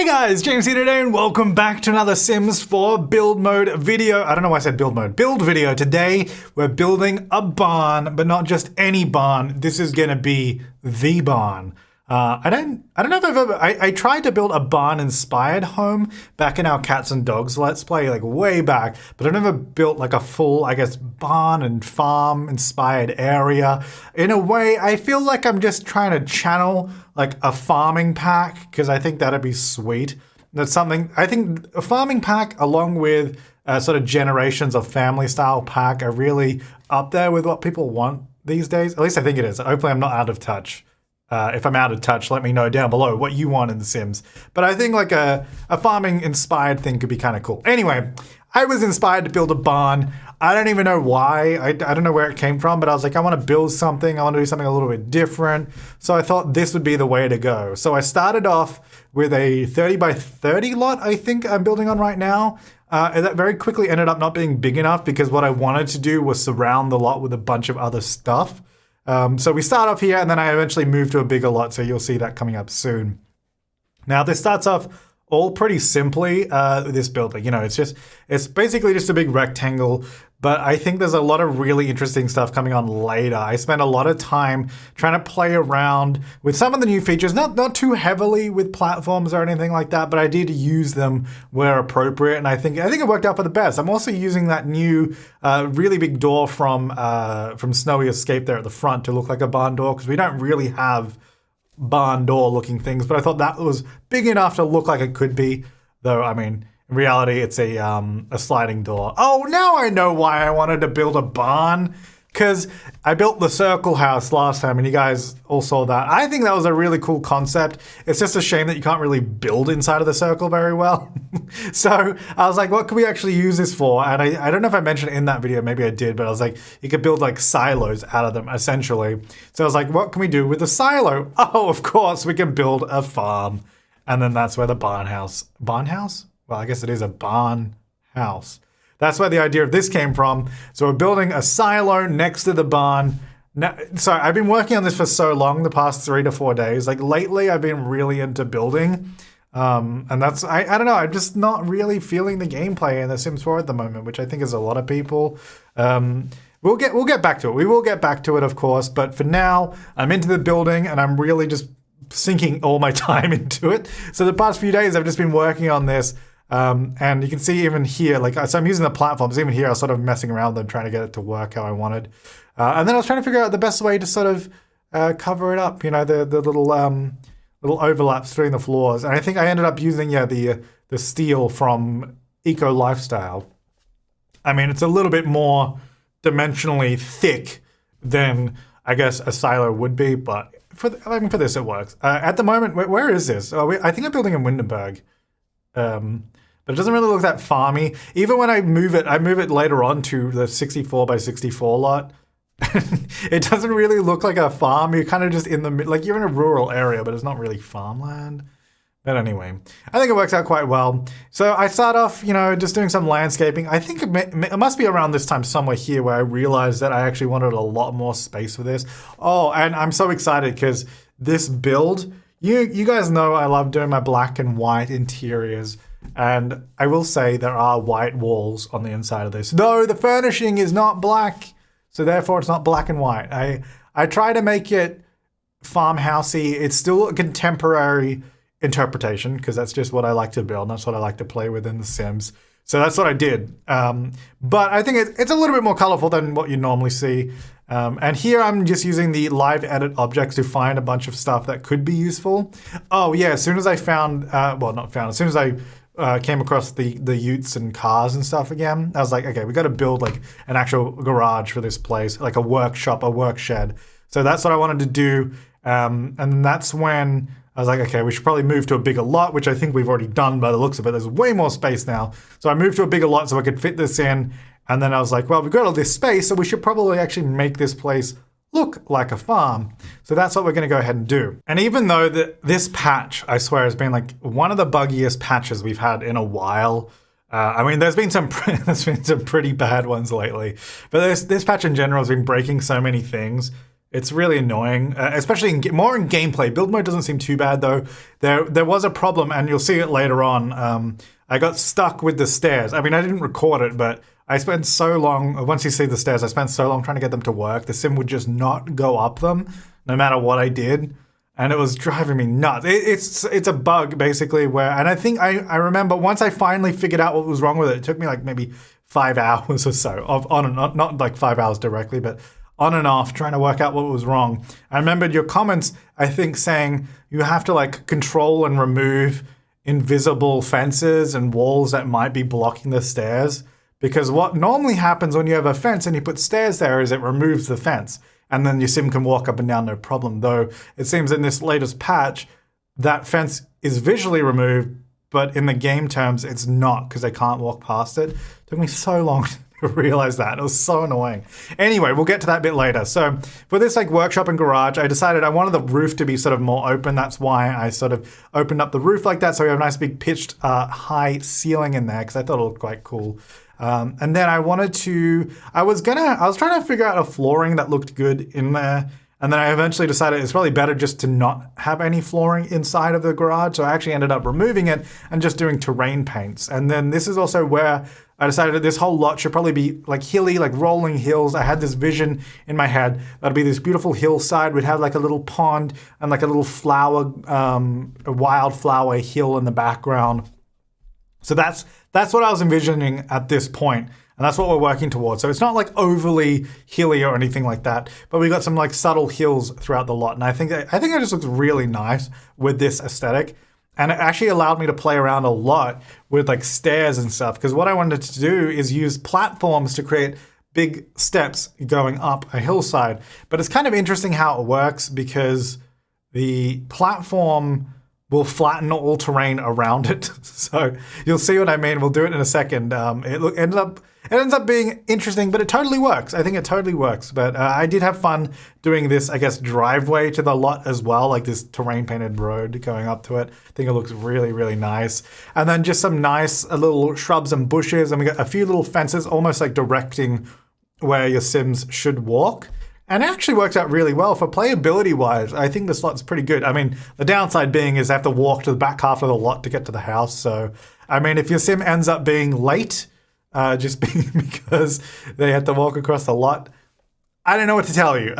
Guys, James here today and welcome back to another Sims 4 build mode video. I don't know why I said build mode. Build video. Today we're building a barn, but not just any barn. This is gonna be the barn. I don't know if I've ever, I tried to build a barn inspired home back in our cats and dogs let's play, like way back, but I never built like a full, I guess, barn and farm inspired area. In a way, I feel like I'm just trying to channel like a farming pack, because I think that'd be sweet. That's something, I think a farming pack along with sort of generations of family style pack are really up there with what people want these days. At least I think it is. Hopefully I'm not out of touch. If I'm out of touch, let me know down below what you want in The Sims. But I think like a farming inspired thing could be kind of cool. Anyway, I was inspired to build a barn. I don't even know why. I don't know where it came from, but I was like, I want to build something. I want to do something a little bit different. So I thought this would be the way to go. So I started off with a 30 by 30 lot, I think I'm building on right now. And that very quickly ended up not being big enough because what I wanted to do was surround the lot with a bunch of other stuff. So we start off here and then I eventually move to a bigger lot, so you'll see that coming up soon. Now this starts off all pretty simply, this building. You know, it's basically just a big rectangle, but I think there's a lot of really interesting stuff coming on later. I spent a lot of time trying to play around with some of the new features, not too heavily with platforms or anything like that, but I did use them where appropriate, and I think it worked out for the best. I'm also using that new really big door from Snowy Escape there at the front to look like a barn door, because we don't really have barn door looking things, but I thought that was big enough to look like it could be, though I mean in reality it's a sliding door. Oh, now I know why I wanted to build a barn, because I built the circle house last time and you guys all saw that. I think that was a really cool concept. It's just a shame that you can't really build inside of the circle very well. So I was like, what can we actually use this for? And I don't know if I mentioned it in that video, maybe I did, but I was like, you could build like silos out of them essentially. So I was like, what can we do with a silo? Oh, of course we can build a farm. And then that's where the barn house? Well, I guess it is a barn house. That's where the idea of this came from. So we're building a silo next to the barn. Now, so I've been working on this for so long, the past 3 to 4 days. Like lately, I've been really into building. And that's, I don't know, I'm just not really feeling the gameplay in The Sims 4 at the moment, which I think is a lot of people. We'll get back to it. We will get back to it, of course. But for now, I'm into the building and I'm really just sinking all my time into it. So the past few days, I've just been working on this. And you can see even here, like, so I'm using the platforms. Even here, I was sort of messing around with them, trying to get it to work how I wanted. And then I was trying to figure out the best way to sort of cover it up, you know, the little overlaps between the floors. And I think I ended up using, the steel from Eco Lifestyle. I mean, it's a little bit more dimensionally thick than, I guess, a silo would be, but for this, it works. At the moment, where is this? I think I'm building in Windenburg. But it doesn't really look that farmy. Even when I move it later on to the 64 by 64 lot. It doesn't really look like a farm. You're kind of just in the, like you're in a rural area, but it's not really farmland. But anyway, I think it works out quite well. So I start off, just doing some landscaping. I think it must be around this time somewhere here where I realized that I actually wanted a lot more space for this. Oh, and I'm so excited because this build, you guys know I love doing my black and white interiors. And I will say there are white walls on the inside of this. No, the furnishing is not black. So therefore it's not black and white. I try to make it farmhousey. It's still a contemporary interpretation because that's just what I like to build. And that's what I like to play with in The Sims. So that's what I did. But I think it's a little bit more colorful than what you normally see. And here I'm just using the live edit objects to find a bunch of stuff that could be useful. Oh yeah, as soon as I found, as soon as I came across the utes and cars and stuff again, I was like, okay, we got to build like an actual garage for this place, like a workshop, a work shed. So that's what I wanted to do. And that's when I was like, okay, we should probably move to a bigger lot, which I think we've already done by the looks of it. There's way more space now. So I moved to a bigger lot so I could fit this in. And then I was like, well, we've got all this space, so we should probably actually make this place look like a farm. So that's what we're going to go ahead and do. And even though this patch, I swear, has been like one of the buggiest patches we've had in a while. I mean, there's been some pretty bad ones lately. But this patch in general has been breaking so many things. It's really annoying, especially more in gameplay. Build mode doesn't seem too bad though. There was a problem, and you'll see it later on. I got stuck with the stairs. I mean, I didn't record it, but I spent so long, once you see the stairs, I spent so long trying to get them to work. The sim would just not go up them, no matter what I did. And it was driving me nuts. It's a bug, basically, where, and I think I remember once I finally figured out what was wrong with it, it took me like maybe 5 hours or so, of on and on, not like 5 hours directly, but on and off, trying to work out what was wrong. I remembered your comments, I think, saying you have to like control and remove invisible fences and walls that might be blocking the stairs. Because what normally happens when you have a fence and you put stairs there is it removes the fence. And then your sim can walk up and down no problem. Though it seems in this latest patch, that fence is visually removed, but in the game terms, it's not because they can't walk past it. It took me so long to realize that. It was so annoying. Anyway, we'll get to that bit later. So for this like workshop and garage, I decided I wanted the roof to be sort of more open. That's why I sort of opened up the roof like that. So we have a nice big pitched high ceiling in there because I thought it looked quite cool. And then I was trying to figure out a flooring that looked good in there. And then I eventually decided it's probably better just to not have any flooring inside of the garage. So I actually ended up removing it and just doing terrain paints. And then this is also where I decided that this whole lot should probably be like hilly, like rolling hills. I had this vision in my head. That'd be this beautiful hillside. We'd have like a little pond and like a little flower, a wildflower hill in the background. So that's what I was envisioning at this point, and that's what we're working towards. So it's not like overly hilly or anything like that, but we got some like subtle hills throughout the lot, and I think it just looks really nice with this aesthetic. And it actually allowed me to play around a lot with like stairs and stuff, because what I wanted to do is use platforms to create big steps going up a hillside. But it's kind of interesting how it works because the platform will flatten all terrain around it. So you'll see what I mean. We'll do it in a second. It ends up being interesting, but it totally works. I think it totally works. But I did have fun doing this, I guess, driveway to the lot as well, like this terrain painted road going up to it. I think it looks really, really nice. And then just some nice little shrubs and bushes. And we got a few little fences, almost like directing where your Sims should walk. And it actually works out really well for playability-wise. I think this lot's pretty good. I mean, the downside being is they have to walk to the back half of the lot to get to the house. So, I mean, if your sim ends up being late, just because they had to walk across the lot, I don't know what to tell you.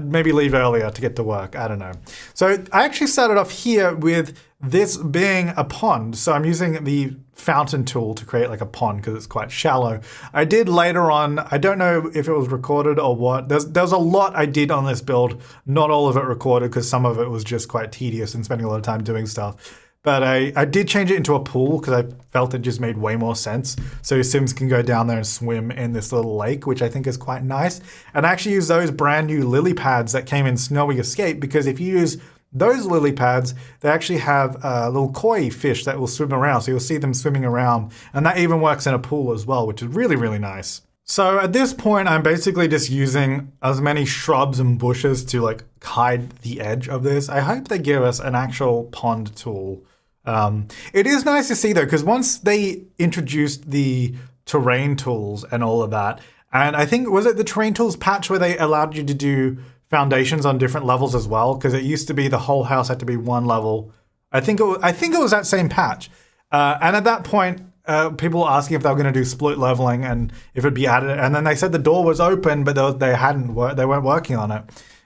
Maybe leave earlier to get to work. I don't know. So I actually started off here with this being a pond. So I'm using the fountain tool to create like a pond because it's quite shallow. I did later on, I don't know if it was recorded or what. There's a lot I did on this build. Not all of it recorded because some of it was just quite tedious and spending a lot of time doing stuff. But I did change it into a pool because I felt it just made way more sense. So your Sims can go down there and swim in this little lake, which I think is quite nice. And I actually use those brand new lily pads that came in Snowy Escape, because if you use those lily pads, they actually have little koi fish that will swim around. So you'll see them swimming around. And that even works in a pool as well, which is really, really nice. So at this point, I'm basically just using as many shrubs and bushes to like hide the edge of this. I hope they give us an actual pond tool. It is nice to see though, because once they introduced the terrain tools and all of that, and I think, was it the terrain tools patch where they allowed you to do foundations on different levels as well? Because it used to be the whole house had to be one level. I think it was that same patch. And at that point, people were asking if they were going to do split leveling and if it'd be added. And then they said the door was open, but they weren't working on it.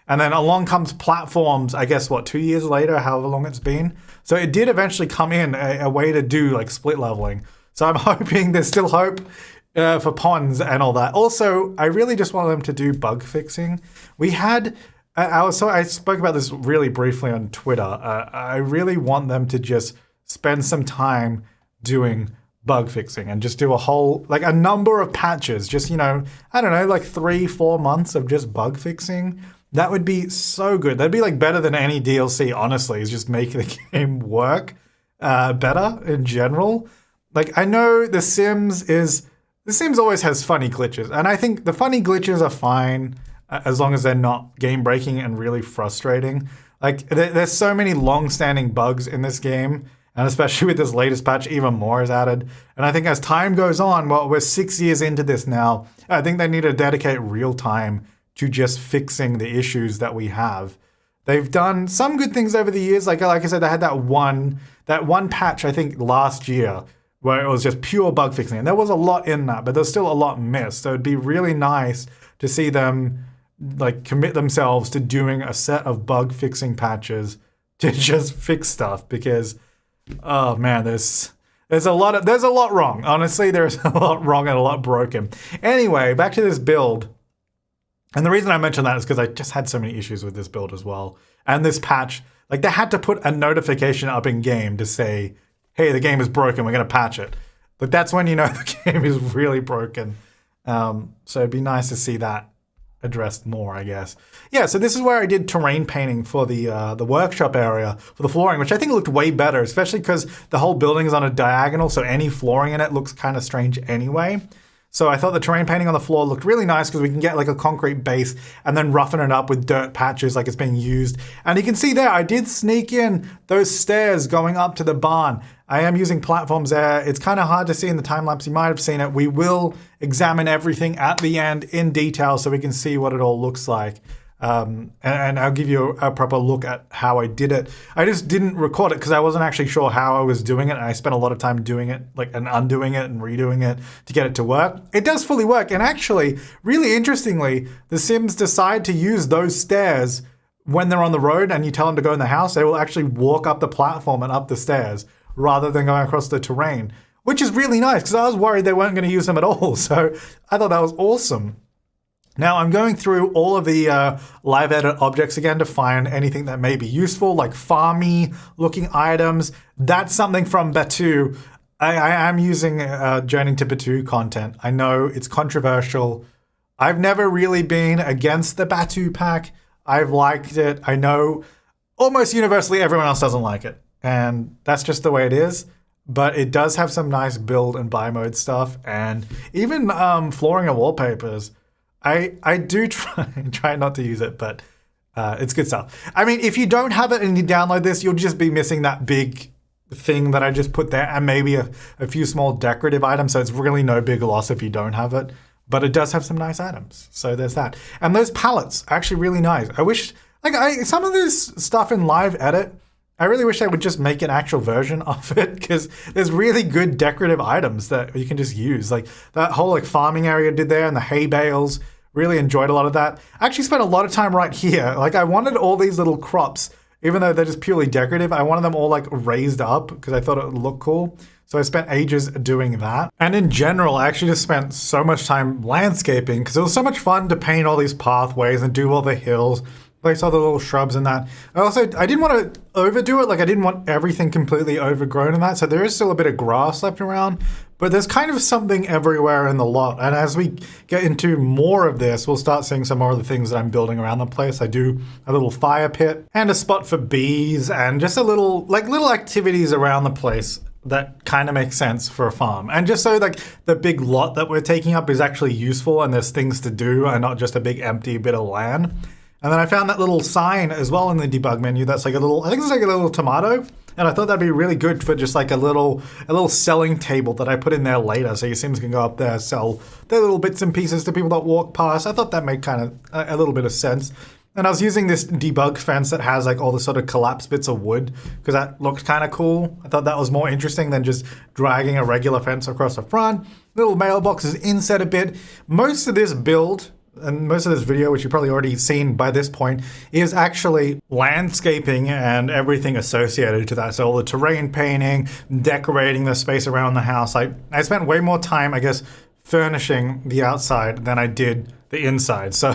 And then along comes platforms, I guess, 2 years later, however long it's been. So it did eventually come in a way to do like split leveling. So I'm hoping there's still hope for ponds and all that. Also, I really just want them to do bug fixing. We had, I spoke about this really briefly on Twitter. I really want them to just spend some time doing bug fixing and just do a number of patches. Just, I don't know, like 3-4 months of just bug fixing. That would be so good. That'd be like better than any DLC, honestly, is just make the game work better in general. Like, I know The Sims always has funny glitches, and I think the funny glitches are fine as long as they're not game breaking and really frustrating. Like, there's so many long-standing bugs in this game, and especially with this latest patch, even more is added. And I think as time goes on, we're 6 years into this now, I think they need to dedicate real time to just fixing the issues that we have. They've done some good things over the years. Like I said, they had that one patch, I think, last year where it was just pure bug fixing. And there was a lot in that, but there's still a lot missed. So it'd be really nice to see them like commit themselves to doing a set of bug fixing patches to just fix stuff, because oh man, there's a lot wrong. Honestly, there's a lot wrong and a lot broken. Anyway, back to this build. And the reason I mention that is because I just had so many issues with this build as well. And this patch, like they had to put a notification up in game to say, hey, the game is broken, we're going to patch it. But that's when you know the game is really broken. So it'd be nice to see that addressed more, I guess. Yeah, so this is where I did terrain painting for the workshop area for the flooring, which I think looked way better, especially because the whole building is on a diagonal, so any flooring in it looks kind of strange anyway. So I thought the terrain painting on the floor looked really nice because we can get like a concrete base and then roughen it up with dirt patches like it's being used. And you can see there, I did sneak in those stairs going up to the barn. I am using platforms there. It's kind of hard to see in the time lapse. You might have seen it. We will examine everything at the end in detail so we can see what it all looks like. And I'll give you a proper look at how I did it. I just didn't record it because I wasn't actually sure how I was doing it. And I spent a lot of time doing it, like, and undoing it and redoing it to get it to work. It does fully work. And actually, really interestingly, the Sims decide to use those stairs when they're on the road and you tell them to go in the house. They will actually walk up the platform and up the stairs rather than going across the terrain, which is really nice because I was worried they weren't going to use them at all. So I thought that was awesome. Now I'm going through all of the live edit objects again to find anything that may be useful, like farmy looking items. That's something from Batu. I am using Journey to Batu content. I know it's controversial. I've never really been against the Batu pack. I've liked it. I know almost universally everyone else doesn't like it. And that's just the way it is. But it does have some nice build and buy mode stuff. And even flooring and wallpapers. I do try not to use it, but it's good stuff. I mean, if you don't have it and you download this, you'll just be missing that big thing that I just put there and maybe a few small decorative items. So it's really no big loss if you don't have it. But it does have some nice items. So there's that. And those palettes are actually really nice. I wish, like, some of this stuff in live edit, I really wish they would just make an actual version of it because there's really good decorative items that you can just use. Like that whole like farming area I did there and the hay bales, really enjoyed a lot of that. I actually spent a lot of time right here. Like I wanted all these little crops, even though they're just purely decorative, I wanted them all like raised up because I thought it would look cool. So I spent ages doing that. And in general, I actually just spent so much time landscaping because it was so much fun to paint all these pathways and do all the hills. Place all the little shrubs and that. I didn't want to overdo it. Like I didn't want everything completely overgrown in that. So there is still a bit of grass left around, but there's kind of something everywhere in the lot. And as we get into more of this, we'll start seeing some more of the things that I'm building around the place. I do a little fire pit and a spot for bees and just a little, like little activities around the place that kind of makes sense for a farm. And just so like the big lot that we're taking up is actually useful and there's things to do and not just a big empty bit of land. And then I found that little sign as well in the debug menu that's like a little, I think it's like a little tomato. And I thought that'd be really good for just like a little selling table that I put in there later. So your Sims can go up there, sell their little bits and pieces to people that walk past. I thought that made kind of a little bit of sense. And I was using this debug fence that has like all the sort of collapsed bits of wood because that looked kind of cool. I thought that was more interesting than just dragging a regular fence across the front. Little mailboxes inset a bit. Most of this build and most of this video, which you've probably already seen by this point, is actually landscaping and everything associated to that. So all the terrain painting, decorating the space around the house. I spent way more time, I guess, furnishing the outside than I did the inside. So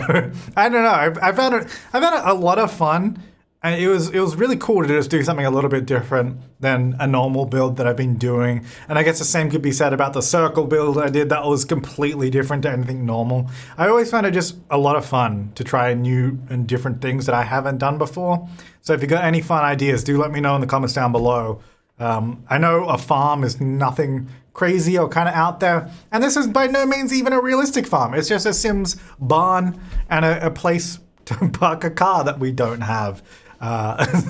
I don't know. I found it a lot of fun. And it was really cool to just do something a little bit different than a normal build that I've been doing. And I guess the same could be said about the circle build I did. That was completely different to anything normal. I always found it just a lot of fun to try new and different things that I haven't done before. So if you got any fun ideas, do let me know in the comments down below. I know a farm is nothing crazy or kind of out there. And this is by no means even a realistic farm. It's just a Sims barn and a place to park a car that we don't have.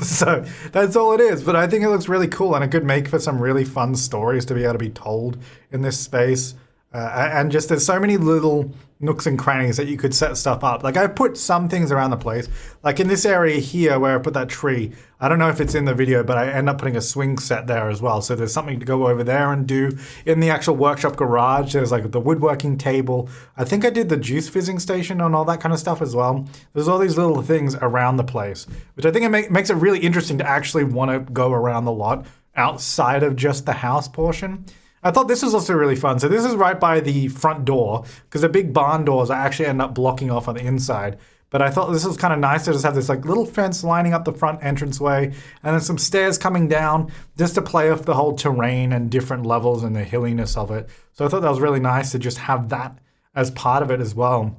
So that's all it is, but I think it looks really cool and it could make for some really fun stories to be able to be told in this space. And just there's so many little nooks and crannies that you could set stuff up. Like I put some things around the place, like in this area here where I put that tree. I don't know if it's in the video, but I end up putting a swing set there as well. So there's something to go over there and do. In the actual workshop garage, there's like the woodworking table. I think I did the juice fizzing station and all that kind of stuff as well. There's all these little things around the place, which I think it makes it really interesting to actually want to go around the lot outside of just the house portion. I thought this was also really fun. So this is right by the front door, because the big barn doors I actually end up blocking off on the inside. But I thought this was kind of nice to just have this like little fence lining up the front entranceway, and then some stairs coming down just to play off the whole terrain and different levels and the hilliness of it. So I thought that was really nice to just have that as part of it as well.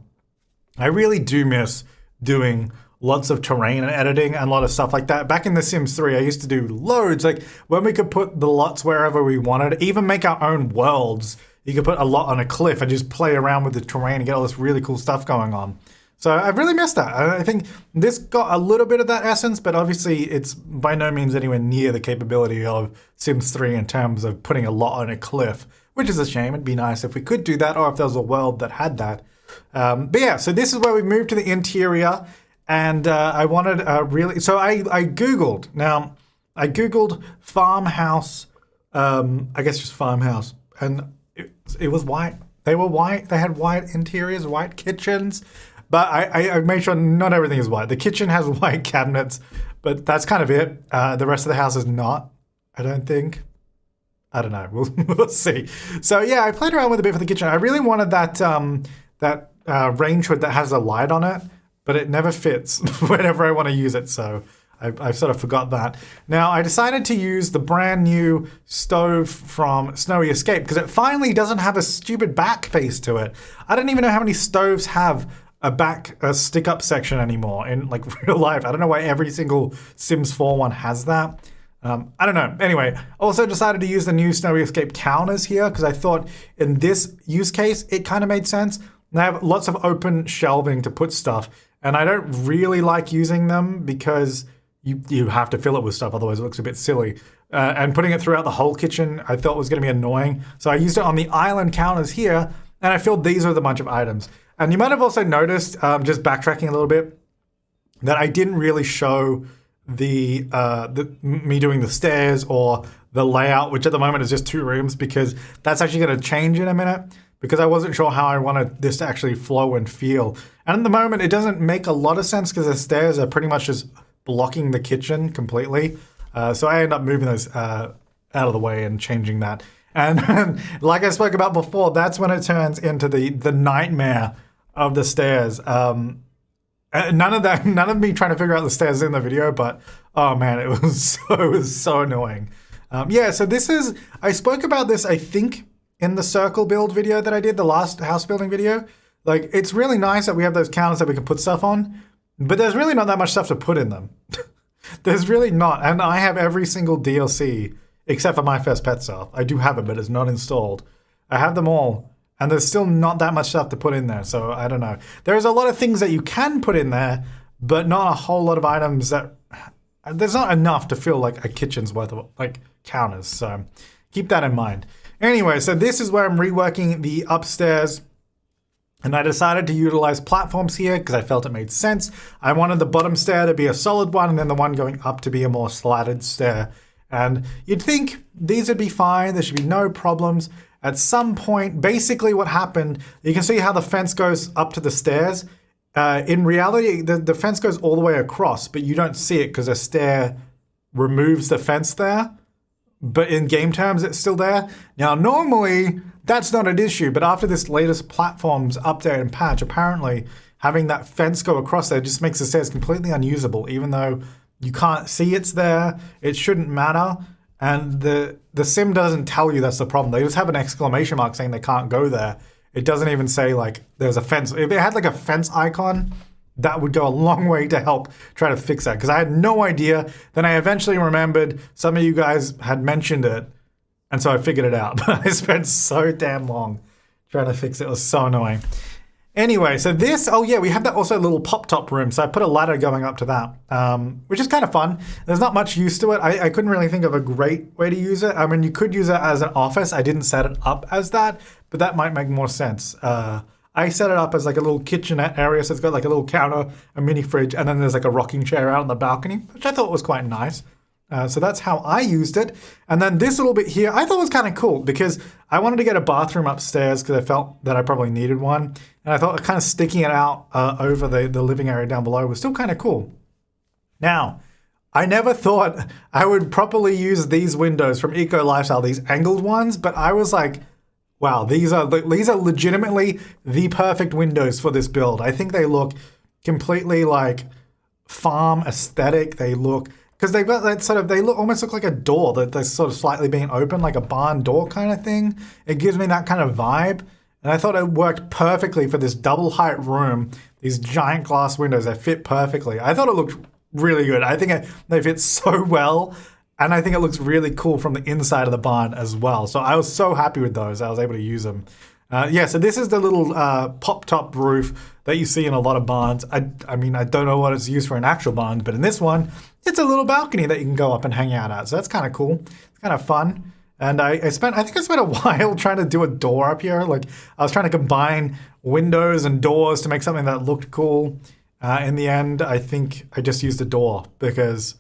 I really do miss doing lots of terrain and editing and a lot of stuff like that. Back in The Sims 3, I used to do loads, like when we could put the lots wherever we wanted, even make our own worlds. You could put a lot on a cliff and just play around with the terrain and get all this really cool stuff going on. So I've really missed that. I think this got a little bit of that essence, but obviously it's by no means anywhere near the capability of Sims 3 in terms of putting a lot on a cliff, which is a shame. It'd be nice if we could do that, or if there was a world that had that. But yeah, so this is where we moved to the interior. And I wanted really, so I Googled. Now, I Googled farmhouse, I guess just farmhouse, and it was white. They were white. They had white interiors, white kitchens, but I made sure not everything is white. The kitchen has white cabinets, but that's kind of it. The rest of the house is not, I don't think. I don't know. We'll see. So yeah, I played around with a bit for the kitchen. I really wanted that range hood that has a light on it, but it never fits whenever I want to use it, so I sort of forgot that. Now, I decided to use the brand new stove from Snowy Escape because it finally doesn't have a stupid back piece to it. I don't even know how many stoves have a stick-up section anymore in like real life. I don't know why every single Sims 4 one has that. I don't know. Anyway, also decided to use the new Snowy Escape counters here because I thought in this use case, it kind of made sense. They have lots of open shelving to put stuff. And I don't really like using them because you have to fill it with stuff, otherwise it looks a bit silly. And putting it throughout the whole kitchen I thought was going to be annoying. So I used it on the island counters here, and I filled these with a bunch of items. And you might have also noticed, just backtracking a little bit, that I didn't really show me doing the stairs or the layout, which at the moment is just 2 rooms, because that's actually going to change in a minute. Because I wasn't sure how I wanted this to actually flow and feel. And at the moment, it doesn't make a lot of sense because the stairs are pretty much just blocking the kitchen completely. So I end up moving those out of the way and changing that. And like I spoke about before, that's when it turns into the nightmare of the stairs. None of me trying to figure out the stairs in the video, but oh man, it was so annoying. Yeah, so I spoke about this, I think, in the circle build video that I did, the last house building video. Like, it's really nice that we have those counters that we can put stuff on, but there's really not that much stuff to put in them. There's really not. And I have every single DLC except for My First Pet stuff. I do have it, but it's not installed. I have them all, and there's still not that much stuff to put in there, so I don't know. There's a lot of things that you can put in there, but not a whole lot of items that... There's not enough to fill, like, a kitchen's worth of, like, counters, so keep that in mind. Anyway, so this is where I'm reworking the upstairs, and I decided to utilize platforms here because I felt it made sense. I wanted the bottom stair to be a solid one, and then the one going up to be a more slatted stair. And you'd think these would be fine, there should be no problems. At some point, basically what happened, you can see how the fence goes up to the stairs. In reality, the fence goes all the way across, but you don't see it because the stair removes the fence there. But in game terms, it's still there. Now, normally, that's not an issue, but after this latest platforms update and patch, apparently having that fence go across there just makes the stairs completely unusable, even though you can't see it's there. It shouldn't matter. And the sim doesn't tell you that's the problem. They just have an exclamation mark saying they can't go there. It doesn't even say, like, there's a fence. If it had, like, a fence icon, that would go a long way to help try to fix that, because I had no idea. Then I eventually remembered some of you guys had mentioned it, and so I figured it out. But I spent so damn long trying to fix it. It was so annoying. Anyway, so this, oh yeah, we have that also little pop-top room. So I put a ladder going up to that, which is kind of fun. There's not much use to it. I couldn't really think of a great way to use it. I mean, you could use it as an office. I didn't set it up as that, but that might make more sense. I set it up as like a little kitchenette area. So it's got like a little counter, a mini fridge, and then there's like a rocking chair out on the balcony, which I thought was quite nice. So that's how I used it. And then this little bit here, I thought was kind of cool because I wanted to get a bathroom upstairs because I felt that I probably needed one. And I thought kind of sticking it out over the living area down below was still kind of cool. Now, I never thought I would properly use these windows from Eco Lifestyle, these angled ones, but I was like, wow, these are legitimately the perfect windows for this build. I think they look completely like farm aesthetic. They look, because they've got that sort of, they almost look like a door that they're sort of slightly being open, like a barn door kind of thing. It gives me that kind of vibe. And I thought it worked perfectly for this double height room. These giant glass windows, they fit perfectly. I thought it looked really good. I think they fit so well. And I think it looks really cool from the inside of the barn as well. So I was so happy with those. I was able to use them. Yeah, so this is the little pop-top roof that you see in a lot of barns. I mean, I don't know what it's used for in actual barns, but in this one, it's a little balcony that you can go up and hang out at. So that's kind of cool. It's kind of fun. And I think I spent a while trying to do a door up here. Like I was trying to combine windows and doors to make something that looked cool. In the end, I think I just used a door because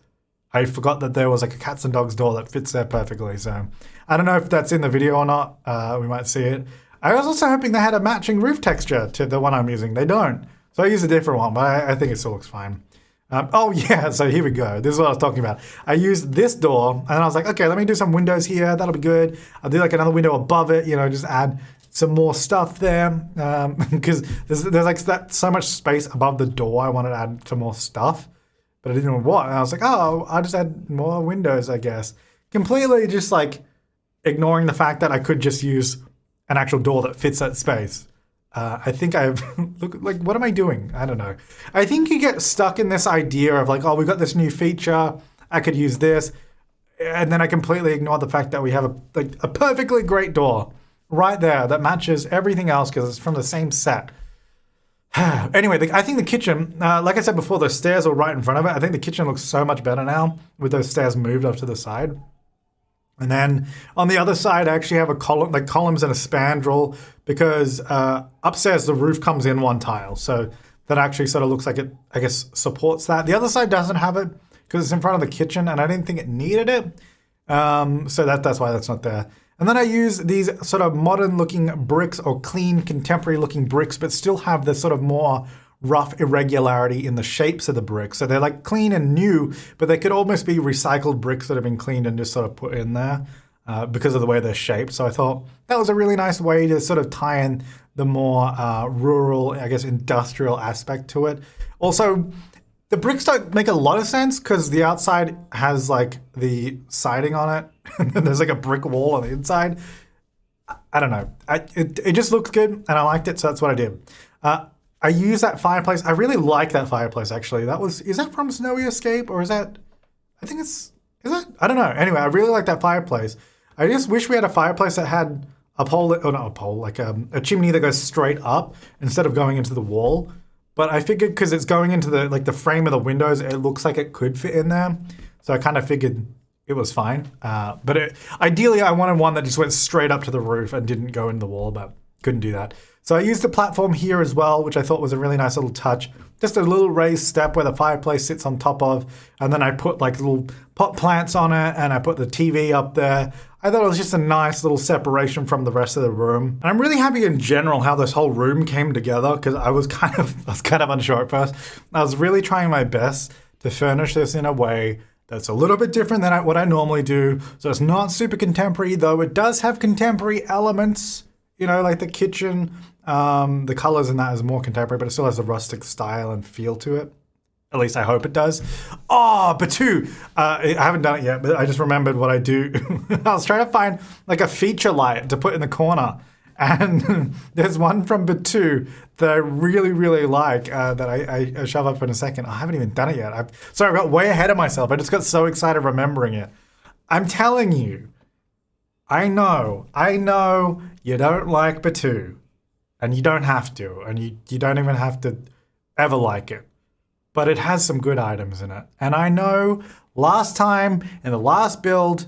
I forgot that there was like a cats and dogs door that fits there perfectly. So I don't know if that's in the video or not. We might see it. I was also hoping they had a matching roof texture to the one I'm using. They don't. So I used a different one, but I think it still looks fine. Oh yeah, so here we go. This is what I was talking about. I used this door and I was like, okay, let me do some windows here. That'll be good. I'll do like another window above it, just add some more stuff there. Because there's like so much space above the door. I wanted to add some more stuff, but I didn't know what. And I was like, oh, I'll just add more windows, I guess. Completely just like ignoring the fact that I could just use an actual door that fits that space. I think I've, look, like, what am I doing? I don't know. I think you get stuck in this idea of like, oh, we got this new feature. I could use this. And then I completely ignore the fact that we have a perfectly great door right there that matches everything else because it's from the same set. Anyway, I think the kitchen, like I said before, the stairs were right in front of it. I think the kitchen looks so much better now with those stairs moved up to the side. And then on the other side, I actually have columns and a spandrel because upstairs the roof comes in one tile. So that actually sort of looks like it, I guess, supports that. The other side doesn't have it because it's in front of the kitchen and I didn't think it needed it. So that's why that's not there. And then I use these sort of modern looking bricks or clean contemporary looking bricks, but still have this sort of more rough irregularity in the shapes of the bricks. So they're like clean and new, but they could almost be recycled bricks that have been cleaned and just sort of put in there because of the way they're shaped. So I thought that was a really nice way to sort of tie in the more rural, I guess, industrial aspect to it. Also, the bricks don't make a lot of sense because the outside has like the siding on it and then there's like a brick wall on the inside. I don't know. It just looked good and I liked it, so that's what I did. I use that fireplace. I really like that fireplace, actually. Is that from Snowy Escape or is that, I think is that? I don't know. Anyway, I really like that fireplace. I just wish we had a fireplace that had a pole, or not a pole, like a chimney that goes straight up instead of going into the wall. But I figured because it's going into the frame of the windows, it looks like it could fit in there. So I kind of figured it was fine. But ideally, I wanted one that just went straight up to the roof and didn't go into the wall, but couldn't do that. So I used the platform here as well, which I thought was a really nice little touch. Just a little raised step where the fireplace sits on top of, and then I put like little pot plants on it, and I put the TV up there. I thought it was just a nice little separation from the rest of the room. And I'm really happy in general how this whole room came together because I was kind of unsure at first. I was really trying my best to furnish this in a way that's a little bit different than what I normally do. So it's not super contemporary, though it does have contemporary elements. Like the kitchen, the colors in that is more contemporary, but it still has the rustic style and feel to it. At least I hope it does. Oh, Batu! I haven't done it yet, but I just remembered what I do. I was trying to find like a feature light to put in the corner. And there's one from Batu that I really, really like that I shove up in a second. I haven't even done it yet. Sorry, I got way ahead of myself. I just got so excited remembering it. I'm telling you. I know you don't like Batu, And you don't have to, and you don't even have to ever like it. But it has some good items in it. And I know last time in the last build,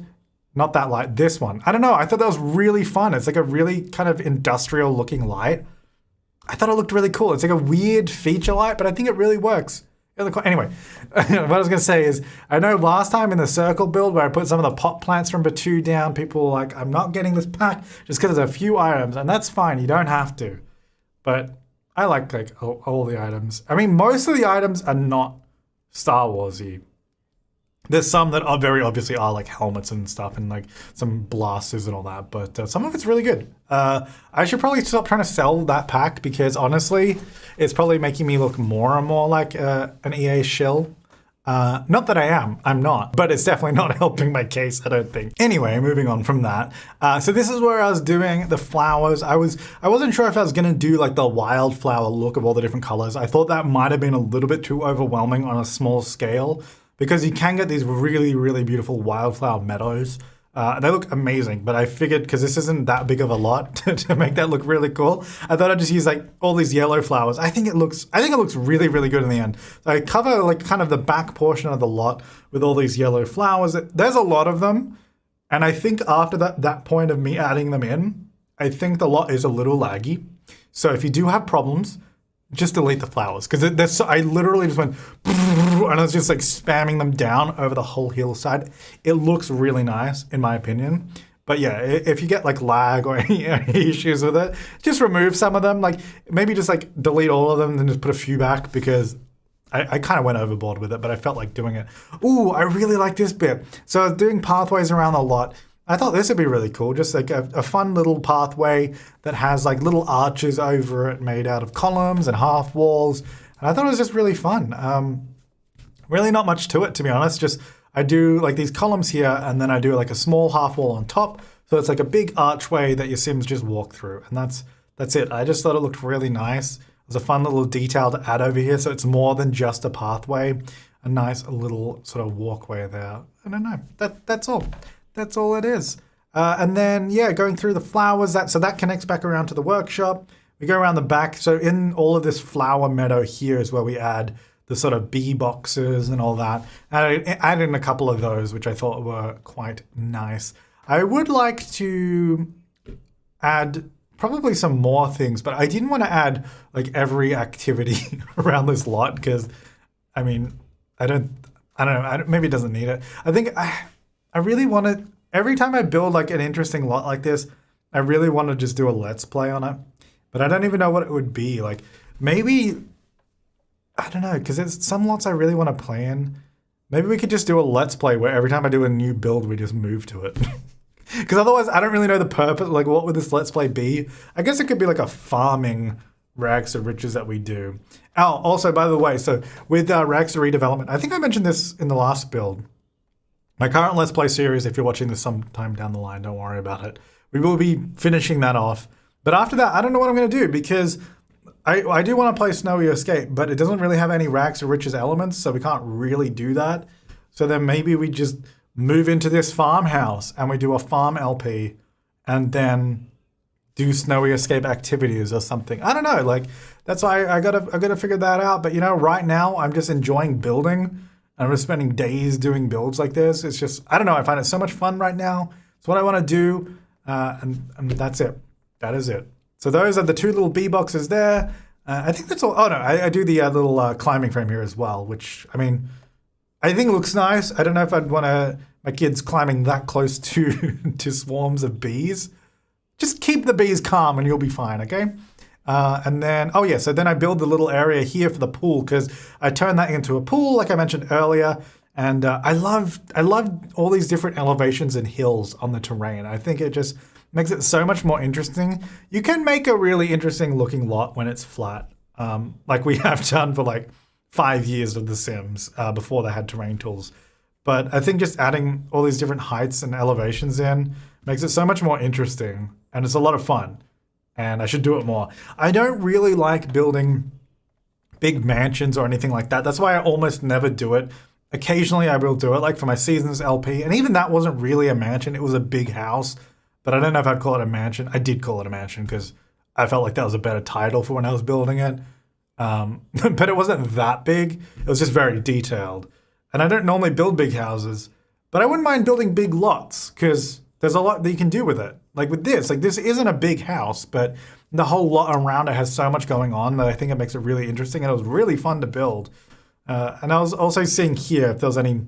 not that light, this one, I don't know, I thought that was really fun. It's like a really kind of industrial looking light. I thought it looked really cool. It's like a weird feature light, but I think it really works. Anyway, what I was going to say is, I know last time in the circle build where I put some of the pot plants from Batu down, people were like, I'm not getting this pack just because there's a few items, and that's fine, you don't have to. But I like all the items. I mean, most of the items are not Star Warsy. There's some that are very obviously are like helmets and stuff and like some blasters and all that, but some of it's really good. I should probably stop trying to sell that pack because honestly, it's probably making me look more and more like an EA shill. Not that I am, I'm not, but it's definitely not helping my case, I don't think. Anyway, moving on from that. So this is where I was doing the flowers. I wasn't sure if I was gonna do like the wildflower look of all the different colors. I thought that might have been a little bit too overwhelming on a small scale, because you can get these really, really beautiful wildflower meadows. They look amazing, but I figured because this isn't that big of a lot to make that look really cool, I thought I'd just use like all these yellow flowers. I think it looks really, really good in the end. So I cover like kind of the back portion of the lot with all these yellow flowers. There's a lot of them, and I think after that point of me adding them in, I think the lot is a little laggy. So if you do have problems, just delete the flowers, because I literally just went and I was just like spamming them down over the whole hillside. It looks really nice in my opinion. But yeah, if you get like lag or any issues with it, just remove some of them. Like maybe just like delete all of them and then just put a few back, because I kind of went overboard with it, but I felt like doing it. Ooh, I really like this bit. So I was doing pathways around the lot. I thought this would be really cool, just like a fun little pathway that has like little arches over it made out of columns and half walls. And I thought it was just really fun. Really not much to it, to be honest. Just I do like these columns here, and then I do like a small half wall on top. So it's like a big archway that your Sims just walk through. And that's it. I just thought it looked really nice. It was a fun little detail to add over here. So it's more than just a pathway, a nice little sort of walkway there. I don't know. That's all. That's all it is. And then, yeah, going through the flowers, so that connects back around to the workshop. We go around the back. So in all of this flower meadow here is where we add the sort of bee boxes and all that. And I added in a couple of those, which I thought were quite nice. I would like to add probably some more things, but I didn't want to add like every activity around this lot because, I mean, I don't know, maybe it doesn't need it. I think I really want to, every time I build like an interesting lot like this, I really want to just do a let's play on it. But I don't even know what it would be. Like maybe, I don't know, because there's some lots I really want to play in. Maybe we could just do a let's play where every time I do a new build, we just move to it. Because otherwise, I don't really know the purpose. Like, what would this let's play be? I guess it could be like a farming rags to riches that we do. Oh, also, by the way, so with rags to redevelopment, I think I mentioned this in the last build. My current Let's Play series, if you're watching this sometime down the line, don't worry about it. We will be finishing that off. But after that, I don't know what I'm going to do, because I do want to play Snowy Escape, but it doesn't really have any rags to riches elements, so we can't really do that. So then maybe we just move into this farmhouse and we do a farm LP and then do Snowy Escape activities or something. I don't know, like that's why I gotta figure that out. But you know, right now I'm just enjoying building and I'm just spending days doing builds like this. It's just, I don't know, I find it so much fun right now. It's what I want to do, and that's it. That is it. So those are the two little bee boxes there. I think that's all. Oh no, I do the little climbing frame here as well, which, I mean, I think looks nice. I don't know if I'd want my kids climbing that close to to swarms of bees. Just keep the bees calm and you'll be fine, okay? And then, oh yeah, so then I build the little area here for the pool because I turn that into a pool, like I mentioned earlier. And I love all these different elevations and hills on the terrain. I think it just makes it so much more interesting. You can make a really interesting looking lot when it's flat, like we have done for like 5 years of The Sims before they had terrain tools. But I think just adding all these different heights and elevations in makes it so much more interesting, and it's a lot of fun, and I should do it more. I don't really like building big mansions or anything like that. That's why I almost never do it. Occasionally I will do it, like for my Seasons LP, and even that wasn't really a mansion, it was a big house, but I don't know if I'd call it a mansion. I did call it a mansion because I felt like that was a better title for when I was building it. But it wasn't that big. It was just very detailed. And I don't normally build big houses, but I wouldn't mind building big lots because there's a lot that you can do with it. Like with this, like this isn't a big house, but the whole lot around it has so much going on that I think it makes it really interesting, and it was really fun to build. And I was also seeing here if there was any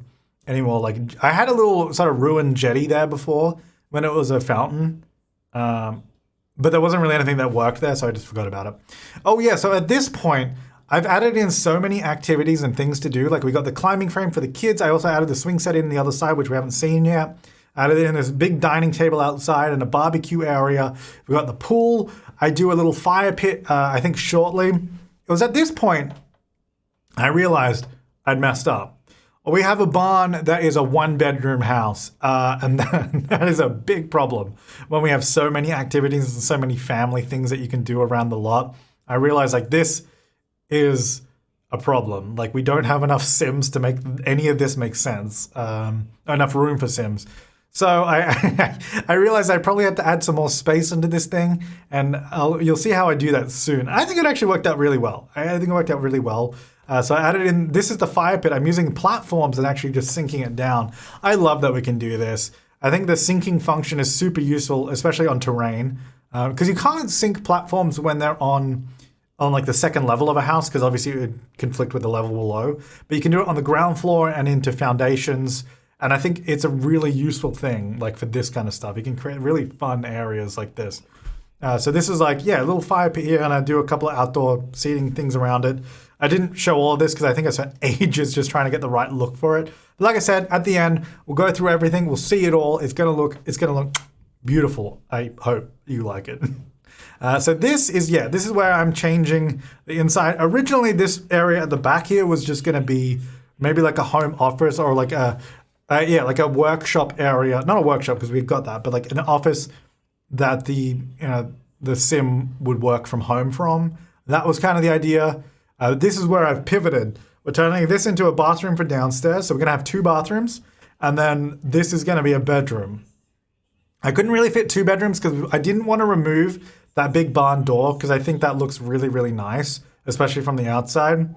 more, like I had a little sort of ruined jetty there before when it was a fountain. But there wasn't really anything that worked there, so I just forgot about it. Oh yeah, so at this point, I've added in so many activities and things to do. Like we got the climbing frame for the kids. I also added the swing set in the other side, which we haven't seen yet. Added in this big dining table outside and a barbecue area. We got the pool. I do a little fire pit, I think shortly. It was at this point I realized I'd messed up. We have a barn that is a 1-bedroom house, and that is a big problem when we have so many activities and so many family things that you can do around the lot. I realized like this is a problem. Like we don't have enough Sims to make any of this make sense, enough room for Sims. So I realized I probably had to add some more space into this thing, and you'll see how I do that soon. I think it actually worked out really well. I think it worked out really well. So I added in, this is the fire pit. I'm using platforms and actually just sinking it down. I love that we can do this. I think the sinking function is super useful, especially on terrain, because you can't sink platforms when they're on like the second level of a house, because obviously it would conflict with the level below. But you can do it on the ground floor and into foundations. And I think it's a really useful thing, like for this kind of stuff. You can create really fun areas like this. So this is like, yeah, a little fire pit here, and I do a couple of outdoor seating things around it. I didn't show all of this because I think I spent ages just trying to get the right look for it. But like I said, at the end, we'll go through everything. We'll see it all. It's gonna look beautiful. I hope you like it. So this is where I'm changing the inside. Originally, this area at the back here was just gonna be maybe like a home office or like like a workshop area. Not a workshop because we've got that, but like an office that the sim would work from home from. That was kind of the idea. This is where I've pivoted. We're turning this into a bathroom for downstairs. So we're gonna have 2 bathrooms, and then this is gonna be a bedroom. I couldn't really fit 2 bedrooms because I didn't want to remove that big barn door because I think that looks really, really nice, especially from the outside.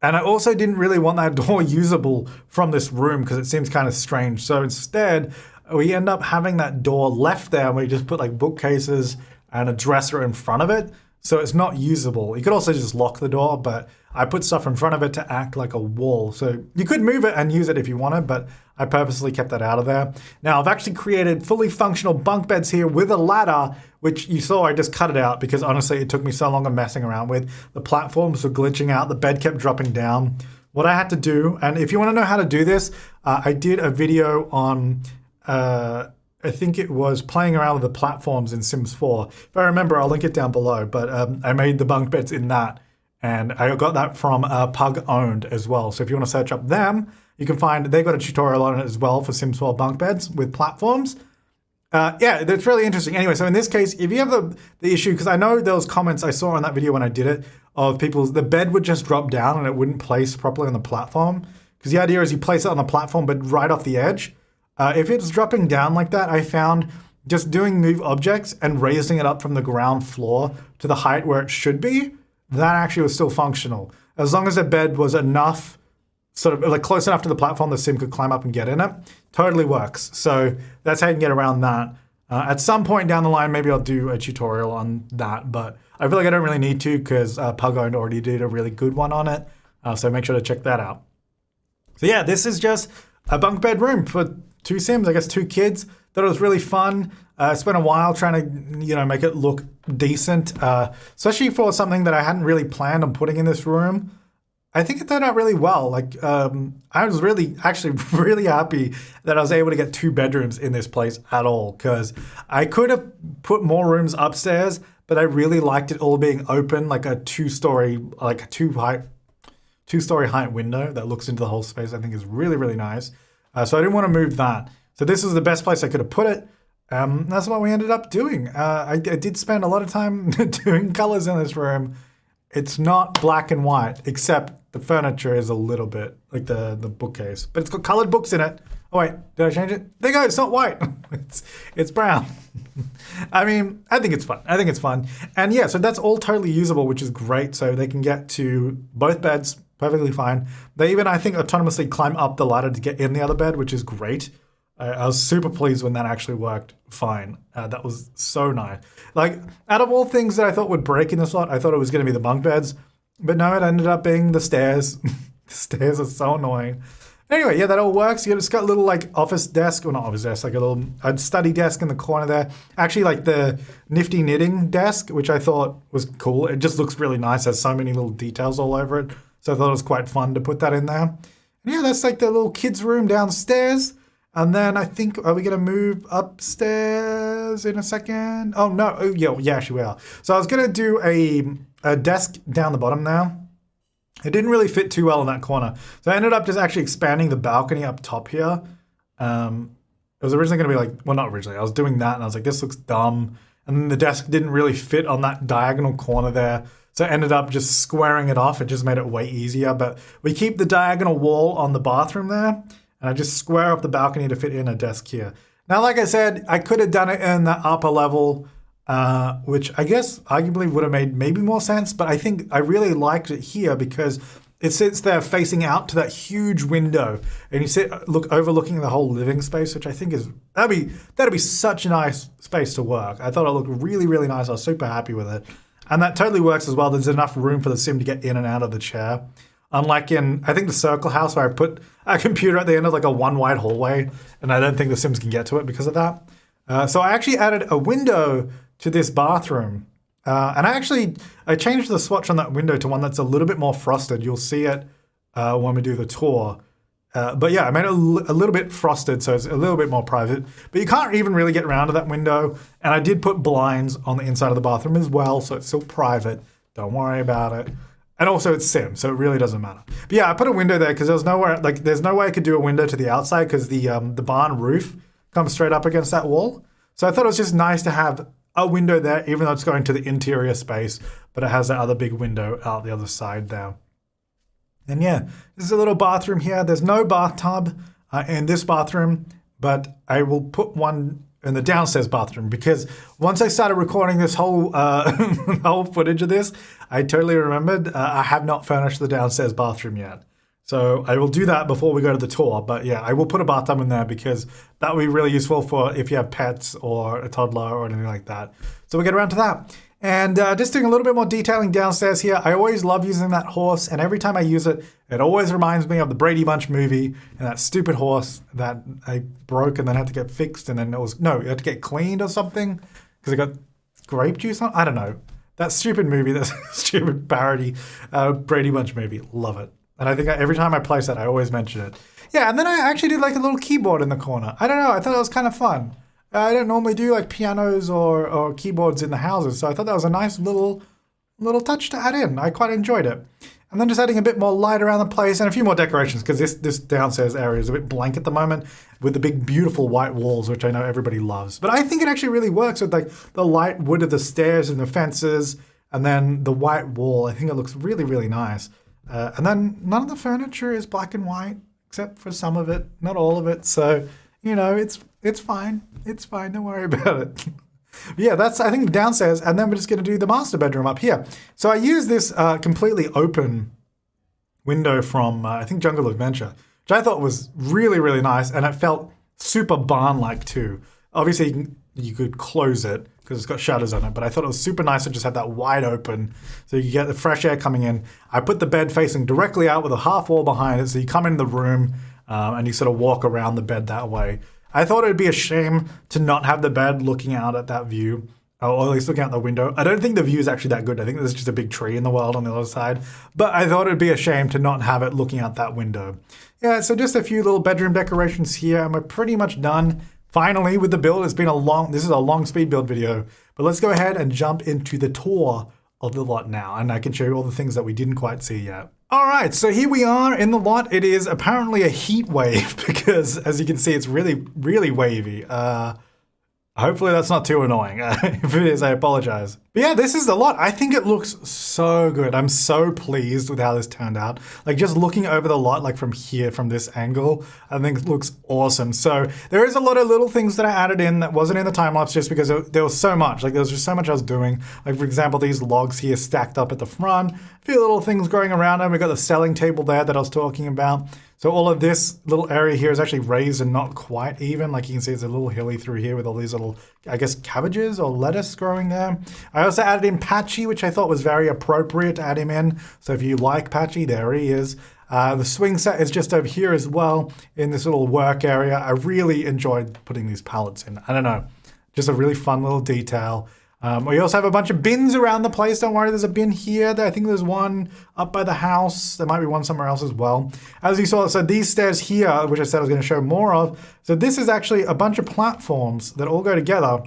And I also didn't really want that door usable from this room because it seems kind of strange. So instead, we end up having that door left there, and we just put like bookcases and a dresser in front of it. So it's not usable. You could also just lock the door, but I put stuff in front of it to act like a wall. So you could move it and use it if you wanted, but I purposely kept that out of there. Now I've actually created fully functional bunk beds here with a ladder, which you saw I just cut it out because honestly it took me so long of messing around with. The platforms were glitching out, the bed kept dropping down. What I had to do, and if you want to know how to do this, I did a video on I think it was playing around with the platforms in Sims 4. If I remember, I'll link it down below, but I made the bunk beds in that, and I got that from Pug Owned as well. So if you want to search up them, you can find, they got a tutorial on it as well for Sims 4 bunk beds with platforms. Yeah, that's really interesting. Anyway, so in this case, if you have the issue, because I know there was comments I saw on that video when I did it, of the bed would just drop down and it wouldn't place properly on the platform. Because the idea is you place it on the platform, but right off the edge. If it's dropping down like that, I found just doing move objects and raising it up from the ground floor to the height where it should be, that actually was still functional. As long as the bed was enough, sort of like close enough to the platform the sim could climb up and get in it, totally works. So that's how you can get around that. At some point down the line, maybe I'll do a tutorial on that, but I feel like I don't really need to because Pug Owned already did a really good one on it. So make sure to check that out. So yeah, this is just a bunk bed room for 2 Sims, I guess 2 kids. Thought it was really fun. Spent a while trying to, make it look decent, especially for something that I hadn't really planned on putting in this room. I think it turned out really well. Like, I was actually really happy that I was able to get 2 bedrooms in this place at all, because I could have put more rooms upstairs, but I really liked it all being open, like a 2-story, like a 2-story height window that looks into the whole space. I think is really, really nice. So I didn't want to move that. So this is the best place I could have put it. That's what we ended up doing. I did spend a lot of time doing colors in this room. It's not black and white, except the furniture is a little bit, like the bookcase. But it's got colored books in it. Oh wait, did I change it? There you go, it's not white. It's brown. I mean, I think it's fun. I think it's fun. And yeah, so that's all totally usable, which is great. So they can get to both beds perfectly fine. They even, I think, autonomously climb up the ladder to get in the other bed, which is great. I was super pleased when that actually worked fine. That was so nice. Like, out of all things that I thought would break in this lot, I thought it was going to be the bunk beds. But no, it ended up being the stairs. The stairs are so annoying. Anyway, yeah, that all works. You just got a little like office desk, or not office desk, like a study desk in the corner there. Actually, like the nifty knitting desk, which I thought was cool. It just looks really nice. Has so many little details all over it. So I thought it was quite fun to put that in there. And yeah, that's like the little kids' room downstairs. And then I think, are we going to move upstairs in a second? Oh, no. Oh, yeah, actually we are. So I was going to do a desk down the bottom now. It didn't really fit too well in that corner. So I ended up just actually expanding the balcony up top here. It was originally going to be like, well, not originally. I was doing that and I was like, this looks dumb. And then the desk didn't really fit on that diagonal corner there. So I ended up just squaring it off. It just made it way easier. But we keep the diagonal wall on the bathroom there. And I just square up the balcony to fit in a desk here. Now, like I said, I could have done it in the upper level, which I guess arguably would have made maybe more sense. But I think I really liked it here because it sits there facing out to that huge window. And you overlooking the whole living space, which I think is, that'd be such a nice space to work. I thought it looked really, really nice. I was super happy with it. And that totally works as well. There's enough room for the sim to get in and out of the chair. Unlike in, I think, the Circle House, where I put a computer at the end of like a one wide hallway, and I don't think the Sims can get to it because of that. So I actually added a window to this bathroom. And I changed the swatch on that window to one that's a little bit more frosted. You'll see it when we do the tour. But yeah, I made it a little bit frosted, so it's a little bit more private. But you can't even really get around to that window. And I did put blinds on the inside of the bathroom as well, so it's still private. Don't worry about it. And also it's Sim, so it really doesn't matter. But yeah, I put a window there because there's no way I could do a window to the outside because the barn roof comes straight up against that wall. So I thought it was just nice to have a window there, even though it's going to the interior space, but it has that other big window out the other side there. And yeah, this is a little bathroom here. There's no bathtub in this bathroom, but I will put one in the downstairs bathroom because once I started recording this whole whole footage of this, I totally remembered I have not furnished the downstairs bathroom yet. So I will do that before we go to the tour. But yeah, I will put a bathtub in there because that would be really useful for if you have pets or a toddler or anything like that. So we'll get around to that. And just doing a little bit more detailing downstairs here. I always love using that horse, and every time I use it, it always reminds me of the Brady Bunch movie and that stupid horse that I broke and then had to get fixed, and then it had to get cleaned or something because it got grape juice on. I don't know. That stupid movie, that stupid parody Brady Bunch movie. Love it. And I think every time I place that, I always mention it. Yeah, and then I actually did like a little keyboard in the corner. I don't know. I thought it was kind of fun. I don't normally do like pianos or keyboards in the houses, so I thought that was a nice little touch to add in. I quite enjoyed it. And then just adding a bit more light around the place and a few more decorations because this downstairs area is a bit blank at the moment with the big beautiful white walls, which I know everybody loves. But I think it actually really works with like the light wood of the stairs and the fences and then the white wall. I think it looks really, really nice. And then none of the furniture is black and white except for some of it, not all of it. So, it's fine. It's fine. Don't worry about it. Yeah, that's, I think, downstairs. And then we're just going to do the master bedroom up here. So I use this completely open window from, I think, Jungle Adventure, which I thought was really, really nice. And it felt super barn-like too. Obviously, you could close it because it's got shutters on it. But I thought it was super nice to just have that wide open so you get the fresh air coming in. I put the bed facing directly out with a half wall behind it. So you come in the room and you sort of walk around the bed that way. I thought it would be a shame to not have the bed looking out at that view, or at least looking out the window. I don't think the view is actually that good. I think there's just a big tree in the world on the other side. But I thought it would be a shame to not have it looking out that window. Yeah, so just a few little bedroom decorations here, and we're pretty much done. Finally, with the build, this is a long speed build video. But let's go ahead and jump into the tour of the lot now, and I can show you all the things that we didn't quite see yet. All right, so here we are in the lot. It is apparently a heat wave because, as you can see, it's really, really wavy. Hopefully that's not too annoying. If it is, I apologize. But yeah, this is a lot. I think it looks so good. I'm so pleased with how this turned out. Like just looking over the lot, like from here, from this angle, I think it looks awesome. So there is a lot of little things that I added in that wasn't in the time lapse just because there was so much. Like there was just so much I was doing. Like for example, these logs here stacked up at the front, a few little things growing around them. We got the selling table there that I was talking about. So all of this little area here is actually raised and not quite even. Like you can see it's a little hilly through here with all these little, I guess, cabbages or lettuce growing there. I also added in Patchy, which I thought was very appropriate to add him in. So if you like Patchy, there he is. The swing set is just over here as well in this little work area. I really enjoyed putting these pallets in. I don't know, just a really fun little detail. We also have a bunch of bins around the place. Don't worry, there's a bin here. I think there's one up by the house. There might be one somewhere else as well. As you saw, so these stairs here, which I said I was going to show more of. So this is actually a bunch of platforms that all go together.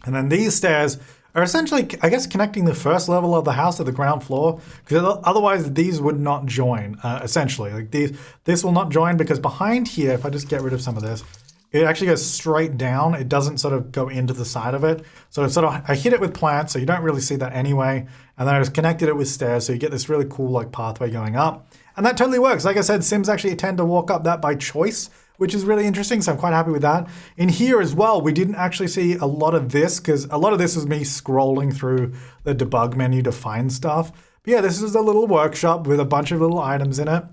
And then these stairs are essentially, I guess, connecting the first level of the house to the ground floor, because otherwise these would not join, essentially. Like this will not join because behind here, if I just get rid of some of this, it actually goes straight down. It doesn't sort of go into the side of it. So it's I hit it with plants, so you don't really see that anyway. And then I just connected it with stairs, so you get this really cool like pathway going up. And that totally works. Like I said, Sims actually tend to walk up that by choice, which is really interesting. So I'm quite happy with that. In here as well, we didn't actually see a lot of this because a lot of this was me scrolling through the debug menu to find stuff. But yeah, this is a little workshop with a bunch of little items in it.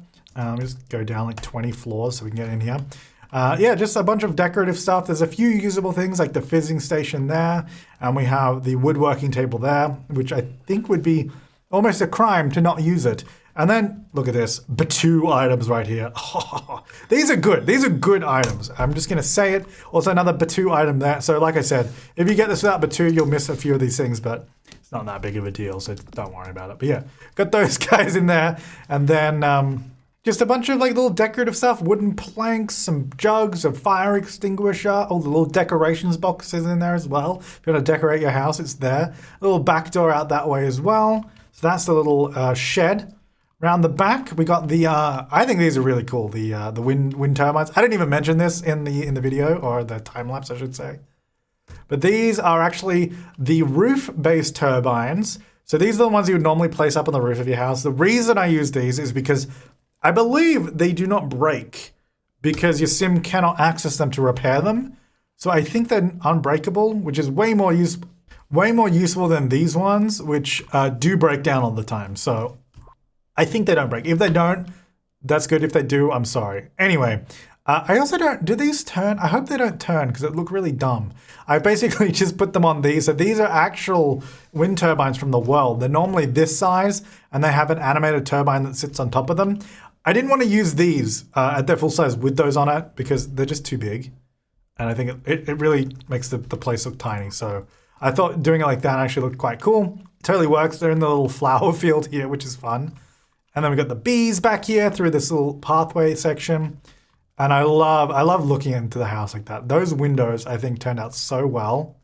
Just go down like 20 floors so we can get in here. Yeah, just a bunch of decorative stuff. There's a few usable things like the fizzing station there, and we have the woodworking table there, which I think would be almost a crime to not use it. And then, look at this, Batu items right here. Oh, these are good. These are good items. I'm just going to say it. Also another Batu item there. So like I said, if you get this without Batu, you'll miss a few of these things, but it's not that big of a deal, so don't worry about it. But yeah, got those guys in there. And then just a bunch of like little decorative stuff, wooden planks, some jugs, a fire extinguisher, all the little decorations boxes in there as well. If you want to decorate your house, it's there. A little back door out that way as well. So that's the little shed. Around the back, we got the, I think these are really cool, the wind turbines. I didn't even mention this in the video, or the time lapse, I should say. But these are actually the roof-based turbines. So these are the ones you would normally place up on the roof of your house. The reason I use these is because I believe they do not break because your sim cannot access them to repair them. So I think they're unbreakable, which is way more useful than these ones, which do break down all the time. So I think they don't break. If they don't, that's good. If they do, I'm sorry. Anyway, I also don't, do these turn? I hope they don't turn because it look really dumb. I basically just put them on these. So these are actual wind turbines from the world. They're normally this size and they have an animated turbine that sits on top of them. I didn't want to use these at their full size with those on it because they're just too big. And I think it really makes the place look tiny. So I thought doing it like that actually looked quite cool. Totally works. They're in the little flower field here, which is fun. And then we got the bees back here through this little pathway section. And I love looking into the house like that. Those windows, I think, turned out so well.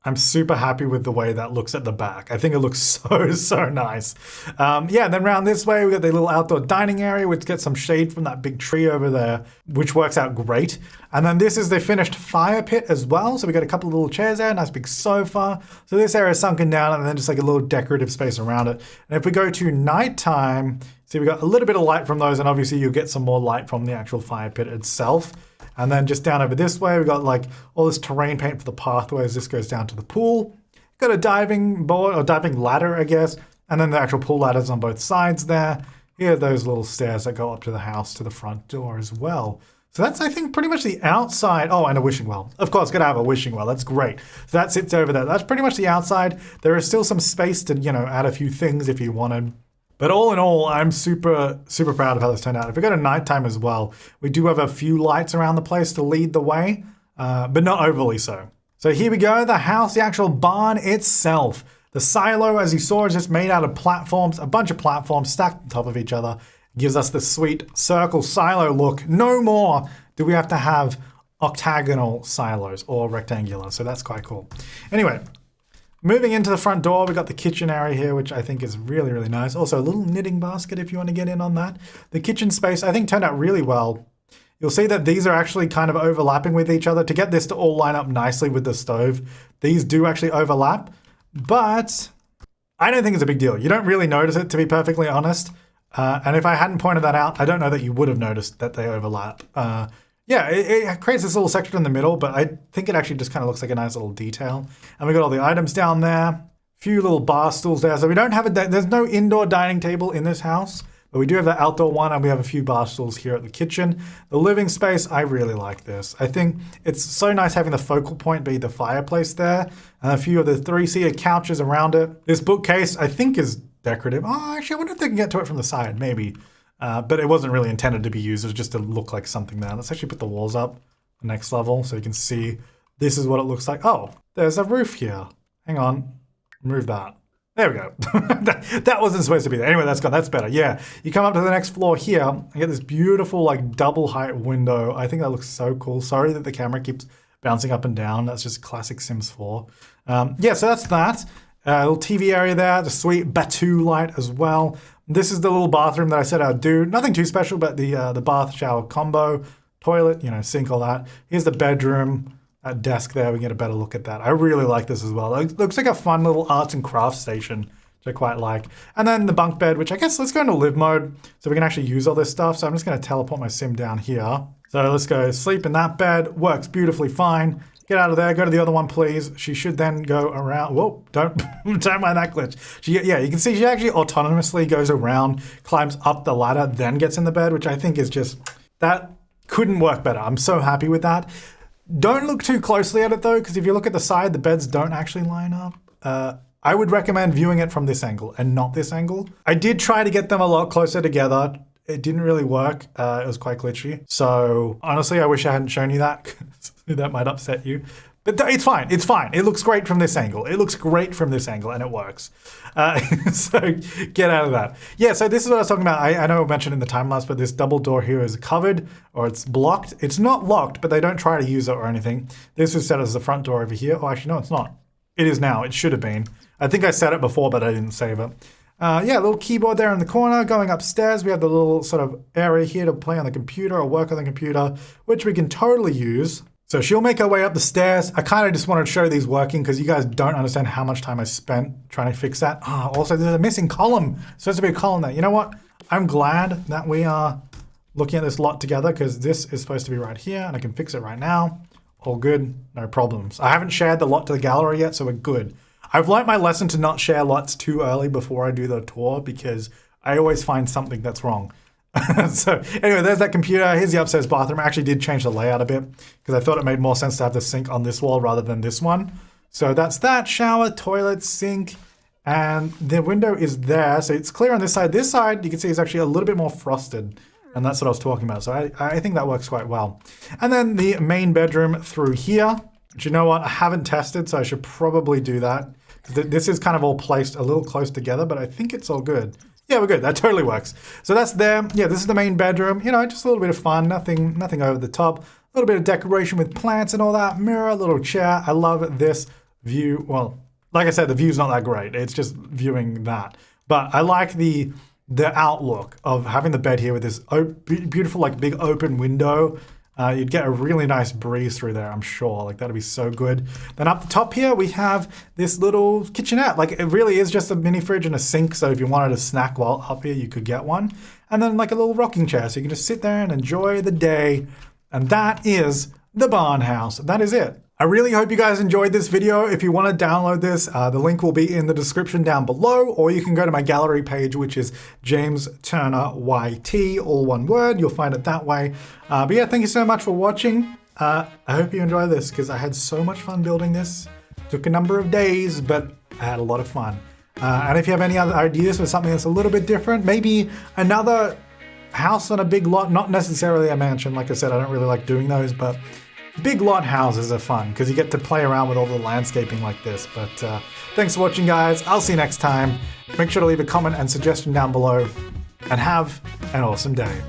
I'm super happy with the way that looks at the back. I think it looks so nice. Yeah, and then around this way, we got the little outdoor dining area, which gets some shade from that big tree over there, which works out great. And then this is the finished fire pit as well. So we got a couple of little chairs there, nice big sofa. So this area is sunken down and then just like a little decorative space around it. And if we go to nighttime, see, we got a little bit of light from those, and obviously you'll get some more light from the actual fire pit itself. And then just down over this way, we've got like all this terrain paint for the pathways. This goes down to the pool. Got a diving board or diving ladder, I guess. And then the actual pool ladders on both sides there. Here are those little stairs that go up to the house to the front door as well. So that's, I think, pretty much the outside. Oh, and a wishing well. Of course, gotta have a wishing well. That's great. So that sits over there. That's pretty much the outside. There is still some space to, add a few things if you wanted. But all in all, I'm super proud of how this turned out. If we go to nighttime as well, we do have a few lights around the place to lead the way, but not overly so. So here we go, the house, the actual barn itself. The silo, as you saw, is just made out of platforms, a bunch of platforms stacked on top of each other. It gives us the sweet circle silo look. No more do we have to have octagonal silos or rectangular, so that's quite cool. Anyway, moving into the front door, we got the kitchen area here, which I think is really nice. Also a little knitting basket if you want to get in on that. The kitchen space, I think, turned out really well. you'll see that these are actually kind of overlapping with each other. To get this to all line up nicely with the stove, these do actually overlap, but I don't think it's a big deal. You don't really notice it, to be perfectly honest. And if I hadn't pointed that out, I don't know that you would have noticed that they overlap. Yeah, it creates this little section in the middle, but I think it actually just kind of looks like a nice little detail. And we got all the items down there, few little bar stools there. So we don't have there's no indoor dining table in this house, but we do have the outdoor one, and we have a few bar stools here at the kitchen. The living space, I really like this. I think it's so nice having the focal point be the fireplace there, and a few of the 3-seater couches around it. This bookcase, I think, is decorative. Oh, actually, I wonder if they can get to it from the side, maybe. But it wasn't really intended to be used. It was just to look like something there. Let's actually put the walls up the next level so you can see this is what it looks like. Oh, there's a roof here. Hang on. Remove that. There we go. That wasn't supposed to be there. Anyway, that's gone. That's better. Yeah. You come up to the next floor here and get this beautiful like double height window. I think that looks so cool. Sorry that the camera keeps bouncing up and down. That's just classic Sims 4. Yeah, so that's that. Little TV area there, the sweet Batu light as well. This is the little bathroom that I said I'd do. Nothing too special, but the bath shower combo, toilet, sink, all that. Here's the bedroom, that desk there. We get a better look at that. I really like this as well. It looks like a fun little arts and crafts station, which I quite like. And then the bunk bed, which I guess let's go into live mode so we can actually use all this stuff. So I'm just going to teleport my sim down here. So let's go sleep in that bed. Works beautifully fine. Get out of there. Go to the other one, please. She should then go around. Whoa, don't mind that glitch. Yeah, you can see she actually autonomously goes around, climbs up the ladder, then gets in the bed, which I think is just, that couldn't work better. I'm so happy with that. Don't look too closely at it though, because if you look at the side, the beds don't actually line up. I would recommend viewing it from this angle and not this angle. I did try to get them a lot closer together. It didn't really work. It was quite glitchy. So honestly, I wish I hadn't shown you that. That might upset you. But it's fine. It's fine. It looks great from this angle. It looks great from this angle, and it works. So get out of that. Yeah, so this is what I was talking about. I know I mentioned in the time lapse, but this double door here is covered, or it's blocked. It's not locked, but they don't try to use it or anything. This is set as the front door over here. Oh, actually, no, it's not. It is now. It should have been. I think I set it before, but I didn't save it. Yeah, a little keyboard there in the corner. Going upstairs, we have the little sort of area here to play on the computer or work on the computer, which we can totally use. So she'll make her way up the stairs. I kind of just wanted to show these working because you guys don't understand how much time I spent trying to fix that. Also, there's a missing column. It's supposed to be a column there. You know what? I'm glad that we are looking at this lot together because this is supposed to be right here and I can fix it right now. All good, no problems. I haven't shared the lot to the gallery yet, so we're good. I've learned my lesson to not share lots too early before I do the tour because I always find something that's wrong. So anyway, there's that computer. Here's the upstairs bathroom. I actually did change the layout a bit because I thought it made more sense to have the sink on this wall rather than this one. So that's that. Shower, toilet, sink, and the window is there. So it's clear on this side. This side, you can see, is actually a little bit more frosted. And that's what I was talking about. So I think that works quite well. And then the main bedroom through here, which, you know what, I haven't tested, so I should probably do that. This is kind of all placed a little close together, but I think it's all good. Yeah, we're good. That totally works. So that's there. Yeah, this is the main bedroom. Just a little bit of fun. Nothing over the top. A little bit of decoration with plants and all that. Mirror, little chair. I love this view. Well, like I said, the view's not that great. It's just viewing that. But I like the outlook of having the bed here with this beautiful, like, big open window. You'd get a really nice breeze through there, I'm sure. Like, that'd be so good. Then up the top here, we have this little kitchenette. Like, it really is just a mini fridge and a sink. So if you wanted a snack while up here, you could get one. And then like a little rocking chair. So you can just sit there and enjoy the day. And that is the barn house. That is it. I really hope you guys enjoyed this video. If you want to download this, the link will be in the description down below, or you can go to my gallery page, which is James Turner YT, all one word. You'll find it that way. But yeah, thank you so much for watching. I hope you enjoy this because I had so much fun building this. Took a number of days, but I had a lot of fun. And if you have any other ideas for something that's a little bit different, maybe another house on a big lot, not necessarily a mansion. Like I said, I don't really like doing those, but big lot houses are fun because you get to play around with all the landscaping like this. But thanks for watching, guys. I'll see you next time. Make sure to leave a comment and suggestion down below, and have an awesome day.